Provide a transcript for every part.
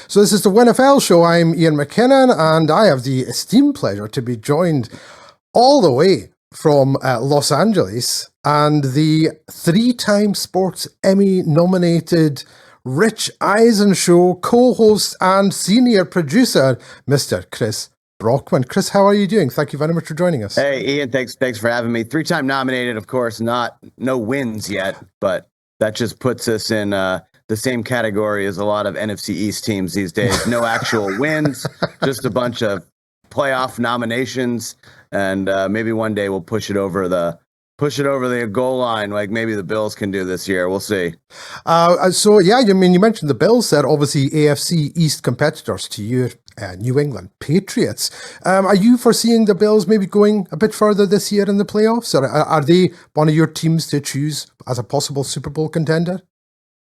So this is the WINFL show. I'm Ian McKinnon, and I have the esteemed pleasure to be joined all the way from Los Angeles and the three-time Sports Emmy-nominated Rich Eisen Show co-host and senior producer, Mr. Chris Brockman. Chris, how are you doing? Thank you very much for joining us. Hey, Ian, thanks for having me. Three-time nominated, of course, no wins yet, but that just puts us in the same category as a lot of NFC East teams these days. No actual wins, just a bunch of playoff nominations, and maybe one day we'll push it over the goal line, like maybe the Bills can do this year. We'll see. You mentioned the Bills. They're obviously AFC East competitors to your New England Patriots. Are you foreseeing the Bills maybe going a bit further this year in the playoffs, or are they one of your teams to choose as a possible Super Bowl contender?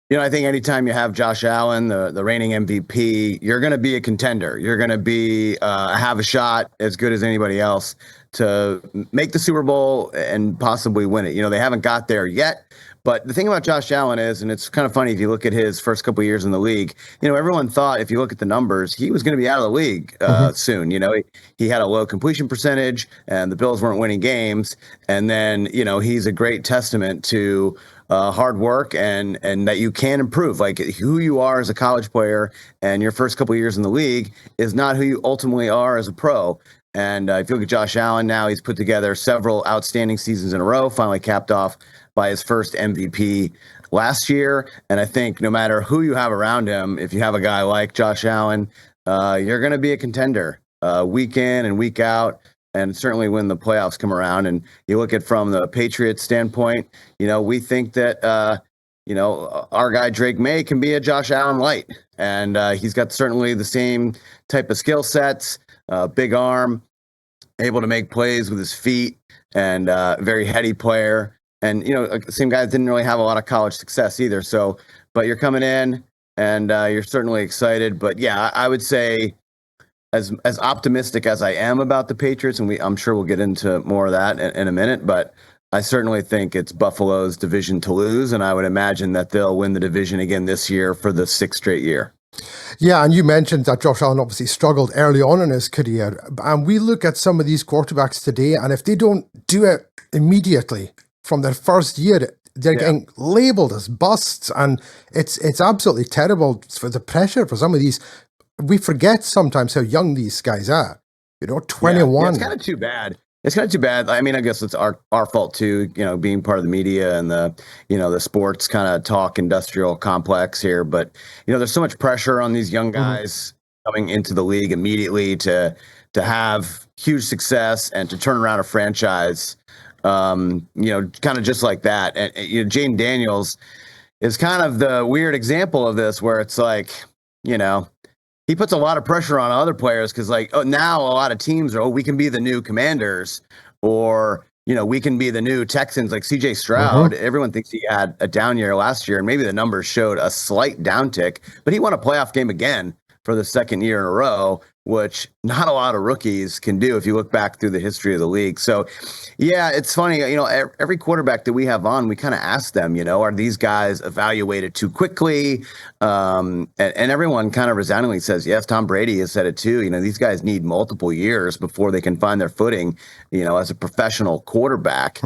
You know, I think anytime you have Josh Allen, the reigning MVP, you're going to be a contender. You're going to be have a shot as good as anybody else to make the Super Bowl and possibly win it. You know, they haven't got there yet. But the thing about Josh Allen is, and it's kind of funny if you look at his first couple of years in the league, you know, everyone thought if you look at the numbers, he was going to be out of the league soon. You know, he had a low completion percentage and the Bills weren't winning games. And then, you know, he's a great testament to hard work and that you can improve. Like who you are as a college player and your first couple of years in the league is not who you ultimately are as a pro. And if you look at Josh Allen now, he's put together several outstanding seasons in a row, finally capped off by his first MVP last year. And I think no matter who you have around him, if you have a guy like Josh Allen, you're going to be a contender week in and week out. And certainly when the playoffs come around and you look at from the Patriots standpoint, you know, we think that, you know, our guy Drake May can be a Josh Allen light. And he's got certainly the same type of skill sets, big arm, able to make plays with his feet, and very heady player. And, you know, same guy didn't really have a lot of college success either. So, but you're coming in and you're certainly excited. But yeah, I would say as optimistic as I am about the Patriots, and I'm sure we'll get into more of that in a minute, but I certainly think it's Buffalo's division to lose. And I would imagine that they'll win the division again this year for the sixth straight year. Yeah, and you mentioned that Josh Allen obviously struggled early on in his career. And we look at some of these quarterbacks today, and if they don't do it immediately from their first year, they're getting labeled as busts. And it's absolutely terrible for the pressure for some of these. We forget sometimes how young these guys are. You know, 21. Yeah, it's kind of too bad. It's kind of too bad. I mean, I guess it's our fault too, you know, being part of the media and the, you know, the sports kind of talk industrial complex here. But, you know, there's so much pressure on these young guys coming into the league immediately to have huge success and to turn around a franchise, you know, kind of just like that. And, you know, Jaden Daniels is kind of the weird example of this where it's like, you know, he puts a lot of pressure on other players because, like, now a lot of teams are, we can be the new Commanders, or, you know, we can be the new Texans, like C.J. Stroud. Everyone thinks he had a down year last year, and maybe the numbers showed a slight downtick, but he won a playoff game again for the second year in a row, which not a lot of rookies can do if you look back through the history of the league. So, yeah, it's funny. You know, every quarterback that we have on, we kind of ask them, you know, are these guys evaluated too quickly? And everyone kind of resoundingly says, yes. Tom Brady has said it too. You know, these guys need multiple years before they can find their footing, you know, as a professional quarterback.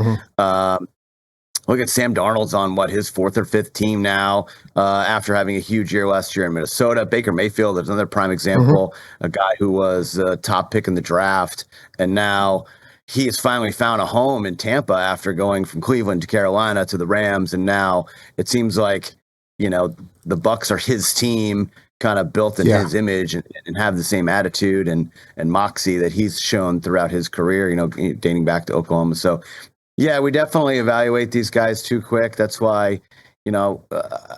Look at Sam Darnold's on his fourth or fifth team now, after having a huge year last year in Minnesota. Baker Mayfield is another prime example, a guy who was a top pick in the draft, and now he has finally found a home in Tampa after going from Cleveland to Carolina to the Rams, and now it seems like, you know, the Bucs are his team, kind of built in his image, and have the same attitude and moxie that he's shown throughout his career, you know, dating back to Oklahoma. So, yeah, we definitely evaluate these guys too quick. That's why, you know,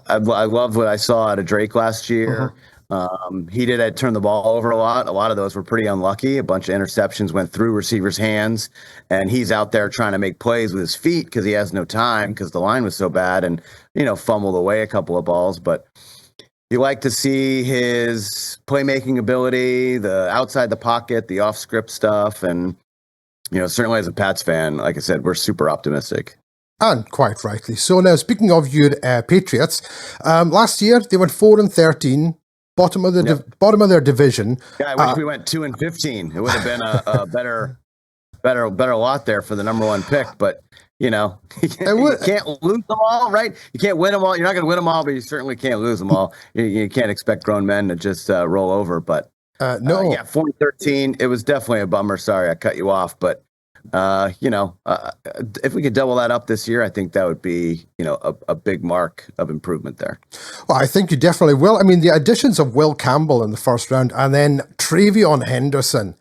I loved what I saw out of Drake last year. He did turn the ball over a lot. A lot of those were pretty unlucky. A bunch of interceptions went through receivers' hands, and he's out there trying to make plays with his feet because he has no time because the line was so bad, and, you know, fumbled away a couple of balls. But you like to see his playmaking ability, the outside the pocket, the off script stuff, and, you know, certainly as a Pats fan, like I said, we're super optimistic. And quite rightly. So now, speaking of your Patriots, last year they went 4-13. bottom of the bottom of their division. Yeah, I wish we went 2-15. It would have been a better lot there for the number one pick. But you can't lose them all, right? You can't win them all. You're not going to win them all, but you certainly can't lose them all. You can't expect grown men to just roll over. But no, 4-13. It was definitely a bummer. Sorry, I cut you off, but. If we could double that up this year, I think that would be, a big mark of improvement there. Well, I think you definitely will. I mean, the additions of Will Campbell in the first round and then Travion Henderson,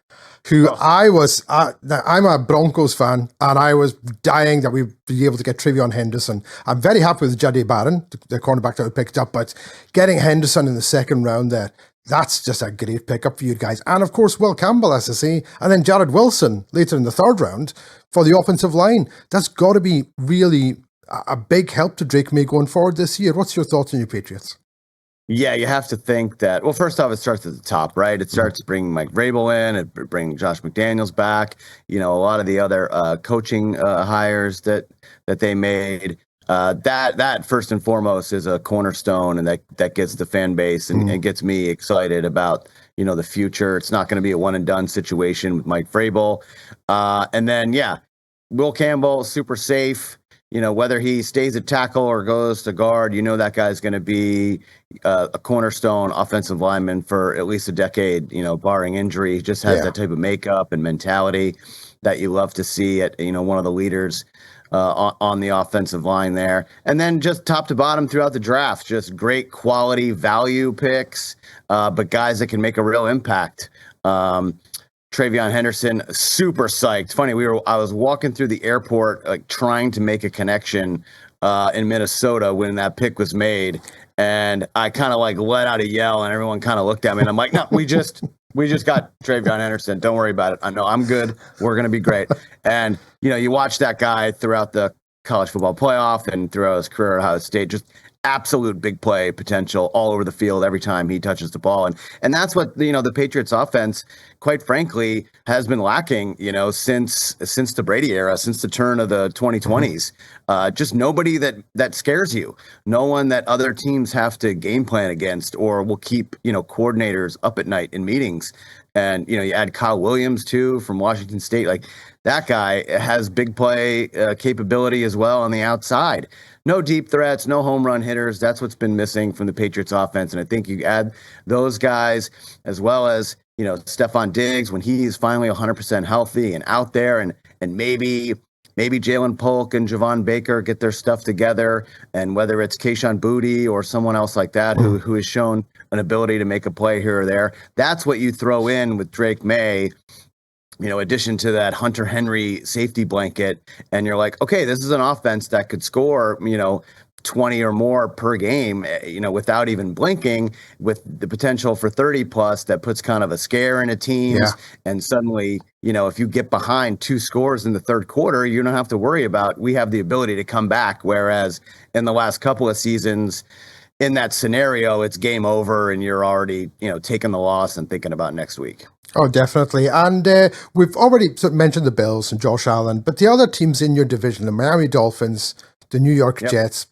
who I'm a Broncos fan, and I was dying that we'd be able to get Travion Henderson. I'm very happy with Juddy Barron, the cornerback that we picked up, but getting Henderson in the second round there, that's just a great pickup for you guys. And of course, Will Campbell, as I say, and then Jared Wilson later in the third round for the offensive line. That's got to be really a big help to Drake May going forward this year. What's your thoughts on your Patriots? Yeah, you have to think that, well, first off, it starts at the top, right? It starts bringing Mike Vrabel in, it bring Josh McDaniels back, a lot of the other coaching hires that they made. That first and foremost is a cornerstone, and that gets the fan base and gets me excited about the future. It's not going to be a one and done situation with Mike Vrabel, and then Will Campbell, super safe. Whether he stays at tackle or goes to guard, that guy's going to be a cornerstone offensive lineman for at least a decade. Barring injury, he just has that type of makeup and mentality that you love to see at one of the leaders. On the offensive line there. And then just top to bottom throughout the draft, just great quality value picks, but guys that can make a real impact. Travion Henderson, super psyched. Funny, I was walking through the airport, like trying to make a connection in Minnesota when that pick was made. And I kind of like let out a yell, and everyone kind of looked at me, and I'm like, no, we just got Travion Henderson. Don't worry about it. I know I'm good. We're going to be great. And, you watch that guy throughout the college football playoff and throughout his career at Ohio State, just absolute big play potential all over the field every time he touches the ball. And that's what, the Patriots offense, quite frankly, has been lacking, since the Brady era, since the turn of the 2020s. Just nobody that scares you. No one that other teams have to game plan against or will keep, coordinators up at night in meetings. And, you add Kyle Williams, too, from Washington State. Like, that guy has big play capability as well on the outside. No deep threats, no home run hitters. That's what's been missing from the Patriots offense. And I think you add those guys as well as, Stephon Diggs when he's finally 100% healthy and out there, and maybe Jalen Polk and Javon Baker get their stuff together, and whether it's Kayshon Boutte or someone else like that who has shown an ability to make a play here or there, that's what you throw in with Drake May, addition to that Hunter Henry safety blanket, and you're like, okay, this is an offense that could score, 20 or more per game, without even blinking, with the potential for 30 plus. That puts kind of a scare into teams. Yeah. And suddenly, if you get behind 2 scores in the third quarter, you don't have to worry about, we have the ability to come back. Whereas in the last couple of seasons, in that scenario, it's game over and you're already, taking the loss and thinking about next week. Oh, definitely. And we've already sort of mentioned the Bills and Josh Allen, but the other teams in your division, the Miami Dolphins, the New York Jets,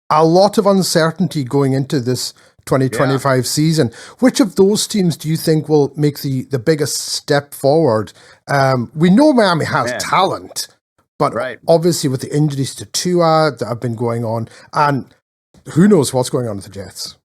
a lot of uncertainty going into this 2025 season. Which of those teams do you think will make the biggest step forward? We know Miami has talent, but obviously with the injuries to Tua that have been going on, and who knows what's going on with the Jets.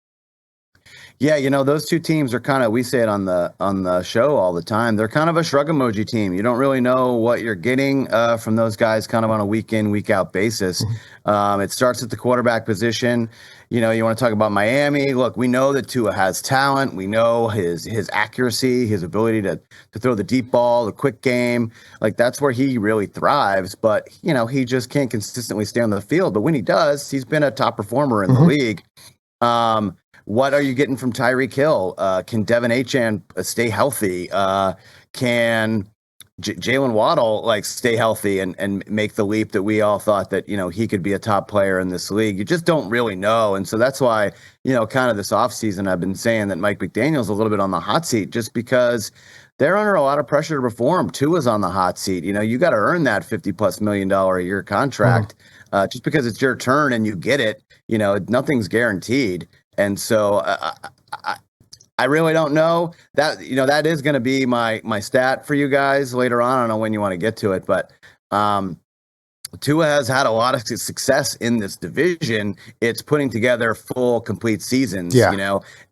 Yeah, those two teams are kind of, we say it on the show all the time, they're kind of a shrug emoji team. You don't really know what you're getting from those guys kind of on a week in, week out basis. It starts at the quarterback position. You want to talk about Miami. Look, we know that Tua has talent. We know his accuracy, his ability to throw the deep ball, the quick game. Like, that's where he really thrives. But, he just can't consistently stay on the field. But when he does, he's been a top performer in the league. What are you getting from Tyreek Hill? Can Devin Achane stay healthy? Can Jalen Waddle stay healthy and make the leap that we all thought that he could be a top player in this league? You just don't really know, and so that's why kind of this offseason I've been saying that Mike McDaniel's a little bit on the hot seat, just because they're under a lot of pressure to perform. Tua's on the hot seat. You got to earn that $50+ million a year contract. Just because it's your turn and you get it. Nothing's guaranteed. And so I really don't know that, that is going to be my stat for you guys later on. I don't know when you want to get to it, but Tua has had a lot of success in this division. It's putting together full, complete seasons, and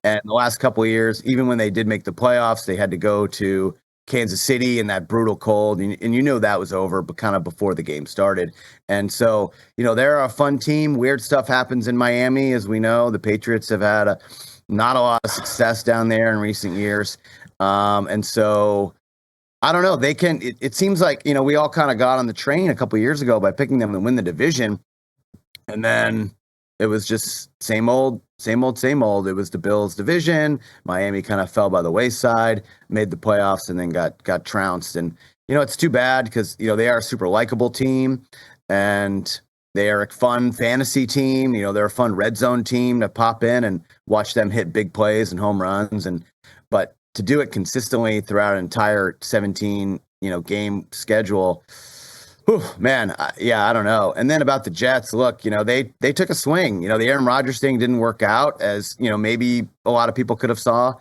the last couple of years, even when they did make the playoffs, they had to go to Kansas City in that brutal cold, and that was over, but kind of before the game started. And so, they're a fun team. Weird stuff happens in Miami, as we know. The Patriots have had not a lot of success down there in recent years. And so I don't know. They can. It seems like we all kind of got on the train a couple of years ago by picking them to win the division, and then it was just same old, same old, same old. It was the Bills' division. Miami kind of fell by the wayside, made the playoffs, and then got trounced. And it's too bad because they are a super likable team, and they are a fun fantasy team. They're a fun red zone team to pop in and watch them hit big plays and home runs, but to do it consistently throughout an entire 17, game schedule, man, I don't know. And then about the Jets, look, they took a swing. The Aaron Rodgers thing didn't work out as, maybe a lot of people could have saw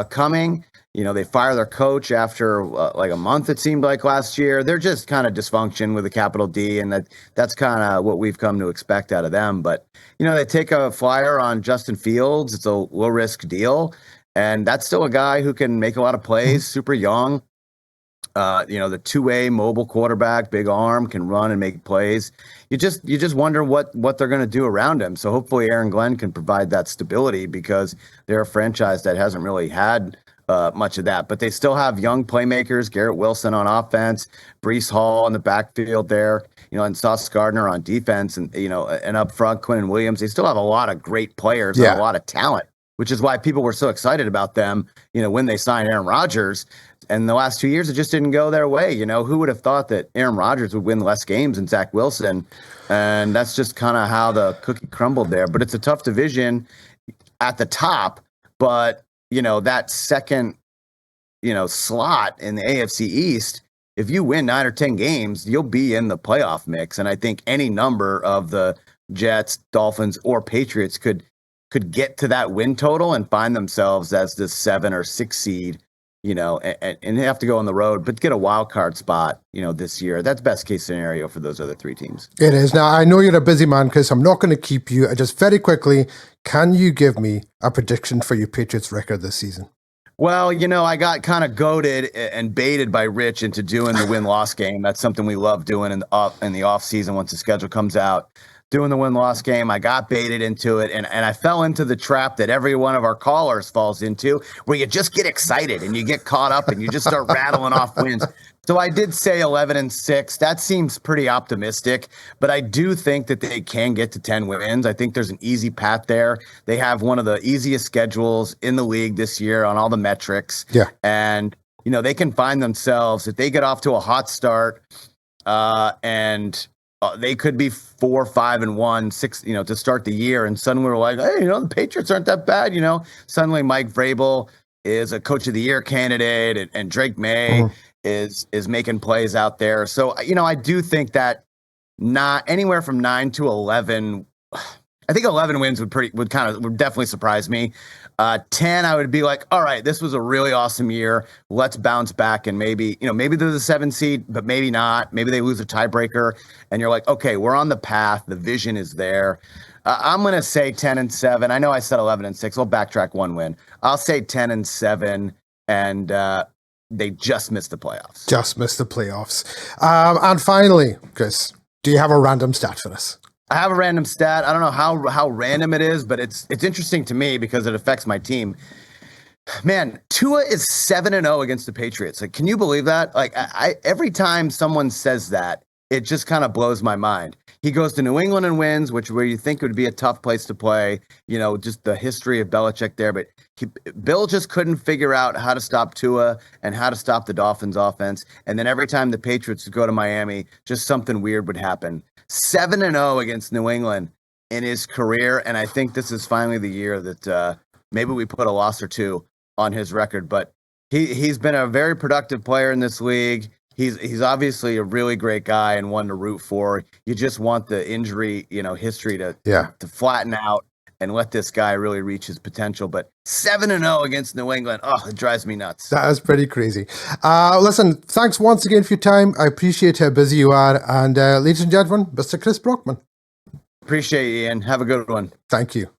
coming. They fire their coach after like a month, it seemed like last year. They're just kind of dysfunction with a capital D, and that's kind of what we've come to expect out of them. But, they take a flyer on Justin Fields. It's a low-risk deal. And that's still a guy who can make a lot of plays, super young. The two-way mobile quarterback, big arm, can run and make plays. You just wonder what they're going to do around him. So hopefully Aaron Glenn can provide that stability because they're a franchise that hasn't really had much of that. But they still have young playmakers, Garrett Wilson on offense, Breece Hall in the backfield there, and Sauce Gardner on defense, and and up front, Quinnen Williams. They still have a lot of great players and a lot of talent, which is why people were so excited about them, when they signed Aaron Rodgers. And the last 2 years, it just didn't go their way. Who would have thought that Aaron Rodgers would win less games than Zach Wilson? And that's just kind of how the cookie crumbled there. But it's a tough division at the top. But, that second, slot in the AFC East, if you win 9 or 10 games, you'll be in the playoff mix. And I think any number of the Jets, Dolphins, or Patriots could get to that win total and find themselves as the 7 or 6 seed, and they have to go on the road, but get a wild card spot, this year. That's best case scenario for those other 3 teams. It is. Now, I know you're a busy man, Chris. I'm not going to keep you. Just very quickly, can you give me a prediction for your Patriots record this season? Well, I got kind of goaded and baited by Rich into doing the win-loss game. That's something we love doing in the off season once the schedule comes out. Doing the win-loss game, I got baited into it, and I fell into the trap that every one of our callers falls into, where you just get excited and you get caught up and you just start rattling off wins. So I did say 11-6. That seems pretty optimistic, but I do think that they can get to 10 wins. I think there's an easy path there. They have one of the easiest schedules in the league this year on all the metrics. Yeah. And, they can find themselves, if they get off to a hot start and they could be 4-5-1, 6, to start the year. And suddenly we're like, hey, the Patriots aren't that bad. Suddenly Mike Vrabel is a coach of the year candidate, and Drake May is making plays out there. So, I do think that not anywhere from 9 to 11, I think 11 wins would definitely surprise me. 10, I would be like, all right, this was a really awesome year. Let's bounce back, and maybe they're the 7 seed, but maybe not. Maybe they lose a tiebreaker, and you're like, okay, we're on the path. The vision is there. I'm going to say 10-7. I know I said 11-6. We'll backtrack 1 win. I'll say 10-7, and they just missed the playoffs. Just missed the playoffs. And finally, Chris, do you have a random stat for us? I have a random stat. I don't know how random it is, but it's interesting to me because it affects my team. Man, Tua is 7-0 against the Patriots. Like, can you believe that? Like, I every time someone says that, it just kind of blows my mind. He goes to New England and wins, where you think it would be a tough place to play. Just the history of Belichick there, but Bill just couldn't figure out how to stop Tua and how to stop the Dolphins' offense. And then every time the Patriots would go to Miami, just something weird would happen. 7-0 against New England in his career, and I think this is finally the year that maybe we put a loss or 2 on his record. But he's been a very productive player in this league. He's obviously a really great guy and one to root for. You just want the injury, history to flatten out and let this guy really reach his potential. But 7-0 against New England, oh, it drives me nuts. That is pretty crazy. Listen, thanks once again for your time. I appreciate how busy you are. And ladies and gentlemen, Mr. Chris Brockman. Appreciate you, Ian. Have a good one. Thank you.